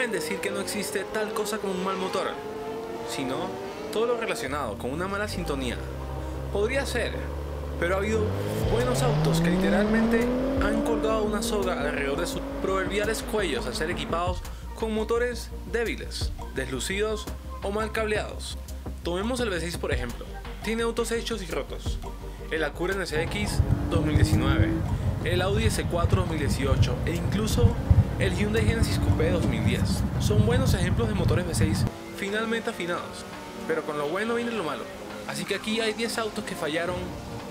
en decir que no existe tal cosa como un mal motor, sino todo lo relacionado con una mala sintonía. Podría ser, pero ha habido buenos autos que literalmente han colgado una soga alrededor de sus proverbiales cuellos al ser equipados con motores débiles, deslucidos o mal cableados. Tomemos el V6 por ejemplo. Tiene autos hechos y rotos. El Acura NSX 2019, el Audi S4 2018 e incluso el Hyundai Genesis Coupé 2010. Son buenos ejemplos de motores V6 finalmente afinados, pero con lo bueno viene lo malo. Así que aquí hay 10 autos que fallaron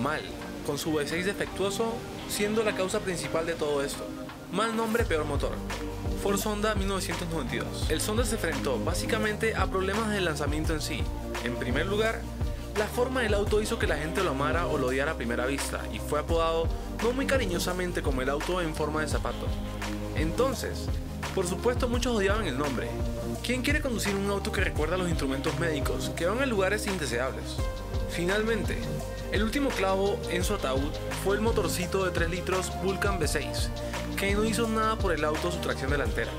mal, con su V6 defectuoso siendo la causa principal de todo esto. Mal nombre, peor motor. Ford Sonda 1992. El Sonda se enfrentó básicamente a problemas del lanzamiento en sí. En primer lugar, la forma del auto hizo que la gente lo amara o lo odiara a primera vista y fue apodado no muy cariñosamente como el auto en forma de zapato. Entonces, por supuesto muchos odiaban el nombre. ¿Quién quiere conducir un auto que recuerda a los instrumentos médicos que van a lugares indeseables? Finalmente, el último clavo en su ataúd fue el motorcito de 3 litros Vulcan V6, que no hizo nada por el auto o su tracción delantera.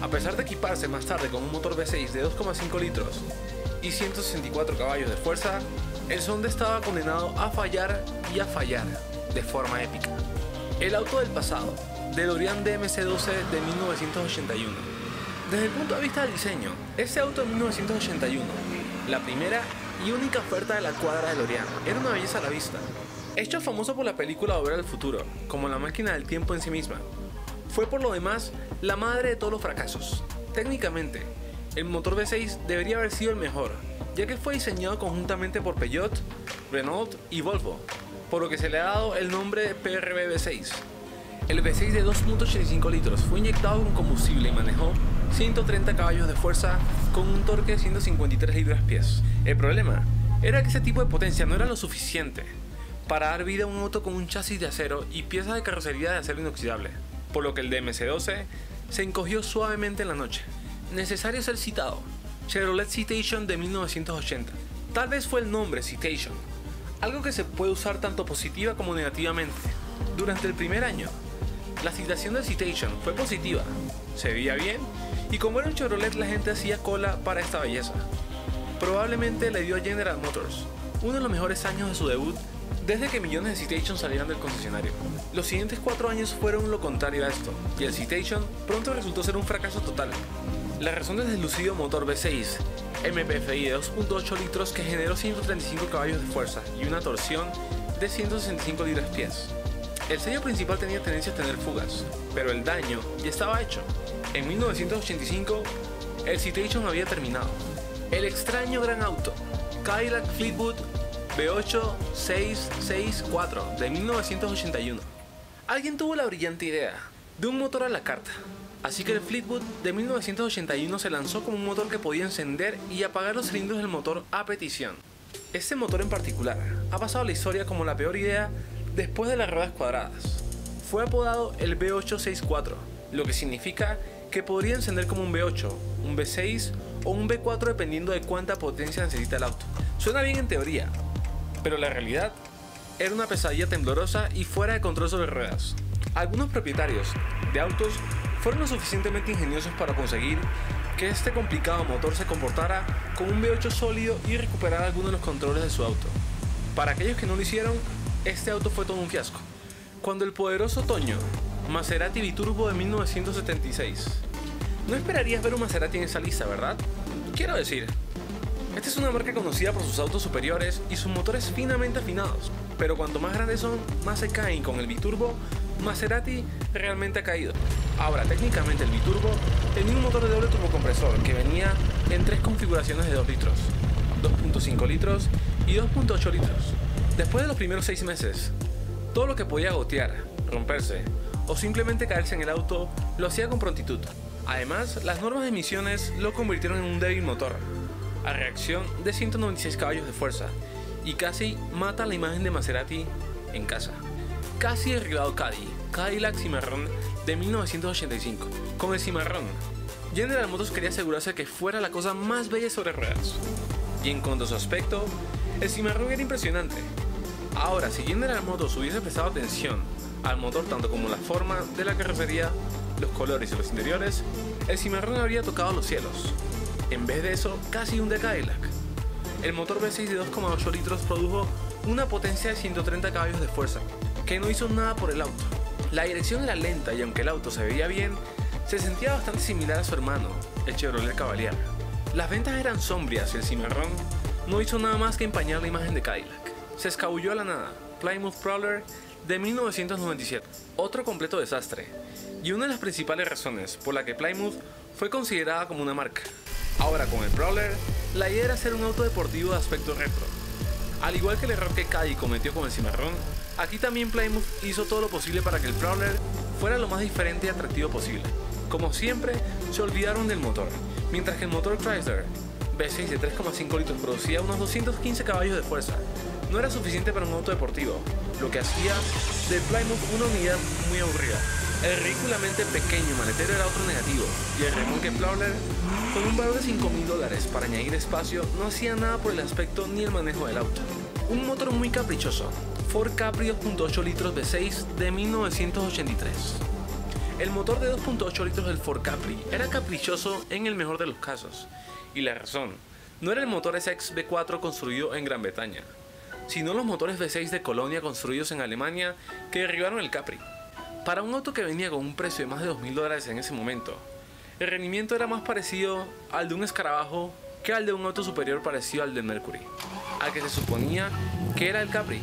A pesar de equiparse más tarde con un motor V6 de 2,5 litros y 164 caballos de fuerza, el Sonda estaba condenado a fallar y a fallar de forma épica. El auto del pasado, DeLorean DMC-12 de 1981. Desde el punto de vista del diseño, este auto de 1981, la primera y única oferta de la cuadra DeLorean, era una belleza a la vista. Hecho famoso por la película Volver al Futuro, como la máquina del tiempo en sí misma, fue por lo demás la madre de todos los fracasos. Técnicamente, el motor V6 debería haber sido el mejor, ya que fue diseñado conjuntamente por Peugeot, Renault y Volvo, por lo que se le ha dado el nombre de PRB V6. El V6 de 2.85 litros fue inyectado con combustible y manejó 130 caballos de fuerza con un torque de 153 libras-pies. El problema era que ese tipo de potencia no era lo suficiente para dar vida a un auto con un chasis de acero y piezas de carrocería de acero inoxidable, por lo que el DMC-12 se encogió suavemente en la noche. Necesario ser citado, Chevrolet Citation de 1980. Tal vez fue el nombre Citation, algo que se puede usar tanto positiva como negativamente. Durante el primer año, la citación del Citation fue positiva, se veía bien y como era un Chevrolet la gente hacía cola para esta belleza. Probablemente le dio a General Motors uno de los mejores años de su debut desde que millones de Citation salieran del concesionario. Los siguientes 4 años fueron lo contrario a esto, y el Citation pronto resultó ser un fracaso total. La razón del deslucido motor V6 MPFI de 2.8 litros que generó 135 caballos de fuerza y una torsión de 165 libras-pies. El sello principal tenía tendencia a tener fugas, pero el daño ya estaba hecho. En 1985, el Citation había terminado. El extraño gran auto, Cadillac Fleetwood V8 664 de 1981. Alguien tuvo la brillante idea de un motor a la carta, así que el Fleetwood de 1981 se lanzó como un motor que podía encender y apagar los cilindros del motor a petición. Este motor en particular ha pasado a la historia como la peor idea después de las ruedas cuadradas. Fue apodado el V864, lo que significa que podría encender como un V8, un V6 o un V4 dependiendo de cuánta potencia necesita el auto. Suena bien en teoría, pero la realidad era una pesadilla temblorosa y fuera de control sobre ruedas. Algunos propietarios de autos fueron lo suficientemente ingeniosos para conseguir que este complicado motor se comportara como un V8 sólido y recuperar algunos de los controles de su auto. Para aquellos que no lo hicieron, este auto fue todo un fiasco. Cuando el poderoso Toño, Maserati Biturbo de 1976. No esperarías ver un Maserati en esa lista, ¿verdad? Quiero decir, esta es una marca conocida por sus autos superiores y sus motores finamente afinados, pero cuanto más grandes son, más se caen. Con el Biturbo, Maserati realmente ha caído. Ahora, técnicamente el Biturbo tenía un motor de doble turbocompresor que venía en 3 configuraciones de 2 litros, 2.5 litros y 2.8 litros. Después de los primeros 6 meses, todo lo que podía gotear, romperse o simplemente caerse en el auto lo hacía con prontitud. Además, las normas de emisiones lo convirtieron en un débil motor, a reacción de 196 caballos de fuerza, y casi mata la imagen de Maserati en casa. Casi derribado Cadillac Cimarrón de 1985. Con el Cimarrón, General Motors quería asegurarse que fuera la cosa más bella sobre ruedas. Y en cuanto a su aspecto, el Cimarrón era impresionante. Ahora, si General Motors hubiese prestado atención al motor tanto como la forma de la carrocería, los colores y los interiores, el Cimarrón habría tocado los cielos. En vez de eso, casi hunde Cadillac. El motor V6 de 2,8 litros produjo una potencia de 130 caballos de fuerza, que no hizo nada por el auto. La dirección era lenta y aunque el auto se veía bien, se sentía bastante similar a su hermano, el Chevrolet Cavalier. Las ventas eran sombrías y el Cimarrón no hizo nada más que empañar la imagen de Cadillac. Se escabulló a la nada, Plymouth Prowler de 1997, otro completo desastre, y una de las principales razones por la que Plymouth fue considerada como una marca. Ahora con el Prowler, la idea era hacer un auto deportivo de aspecto retro. Al igual que el error que Caddy cometió con el Cimarrón, aquí también Plymouth hizo todo lo posible para que el Prowler fuera lo más diferente y atractivo posible. Como siempre, se olvidaron del motor. Mientras que el motor Chrysler V6 de 3,5 litros producía unos 215 caballos de fuerza, no era suficiente para un auto deportivo, lo que hacía de Plymouth una unidad muy aburrida. El ridículamente pequeño maletero era otro negativo, y el remolque Prowler, con un valor de $5.000 para añadir espacio, no hacía nada por el aspecto ni el manejo del auto. Un motor muy caprichoso, Ford Capri 2.8 litros V6 de 1983. El motor de 2.8 litros del Ford Capri era caprichoso en el mejor de los casos, y la razón no era el motor SX V4 construido en Gran Bretaña, sino los motores V6 de Colonia construidos en Alemania que derribaron el Capri. Para un auto que venía con un precio de más de $2.000 en ese momento, el rendimiento era más parecido al de un escarabajo que al de un auto superior parecido al del Mercury, al que se suponía que era el Capri.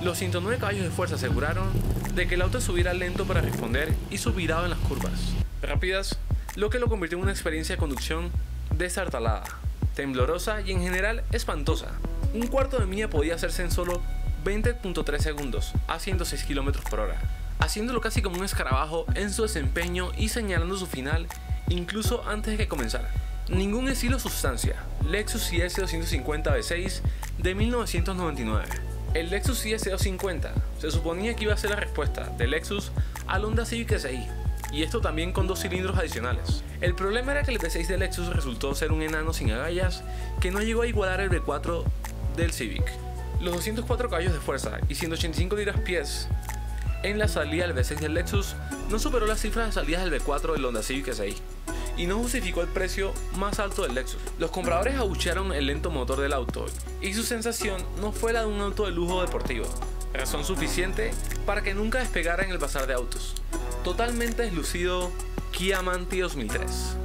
Los 109 caballos de fuerza aseguraron de que el auto estuviera lento para responder y subvirado en las curvas rápidas, lo que lo convirtió en una experiencia de conducción destartalada, temblorosa y en general espantosa. Un cuarto de milla podía hacerse en solo 20.3 segundos a 106 km por hora, haciéndolo casi como un escarabajo en su desempeño y señalando su final incluso antes de que comenzara. Ningún estilo o sustancia. Lexus IS 250 V6 de 1999. El Lexus IS 250 se suponía que iba a ser la respuesta de Lexus al Honda Civic SI, y esto también con 2 cilindros adicionales. El problema era que el V6 de Lexus resultó ser un enano sin agallas que no llegó a igualar el V4 del Civic. Los 204 caballos de fuerza y 185 libras-pies en la salida del V6 del Lexus no superó las cifras de salidas del V4 del Honda Civic SI y no justificó el precio más alto del Lexus. Los compradores abuchearon el lento motor del auto y su sensación no fue la de un auto de lujo deportivo, razón suficiente para que nunca despegara en el bazar de autos. Totalmente deslucido Kia Amanti 2003.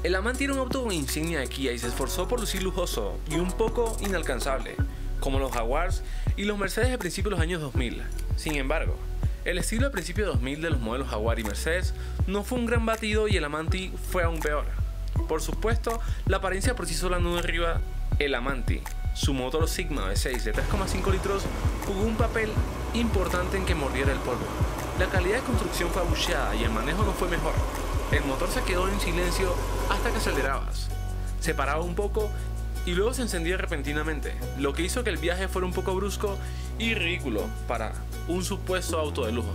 El Amanti era un auto con insignia de Kia y se esforzó por lucir lujoso y un poco inalcanzable, como los Jaguars y los Mercedes de principios de los años 2000. Sin embargo, el estilo de principios de 2000 de los modelos Jaguar y Mercedes no fue un gran batido y el Amanti fue aún peor. Por supuesto, la apariencia por sí sola no derriba el Amanti. Su motor Sigma V6 de 3,5 litros jugó un papel importante en que mordiera el polvo. La calidad de construcción fue abucheada y el manejo no fue mejor. El motor se quedó en silencio hasta que acelerabas. Se paraba un poco y luego se encendía repentinamente, lo que hizo que el viaje fuera un poco brusco y ridículo para un supuesto auto de lujo.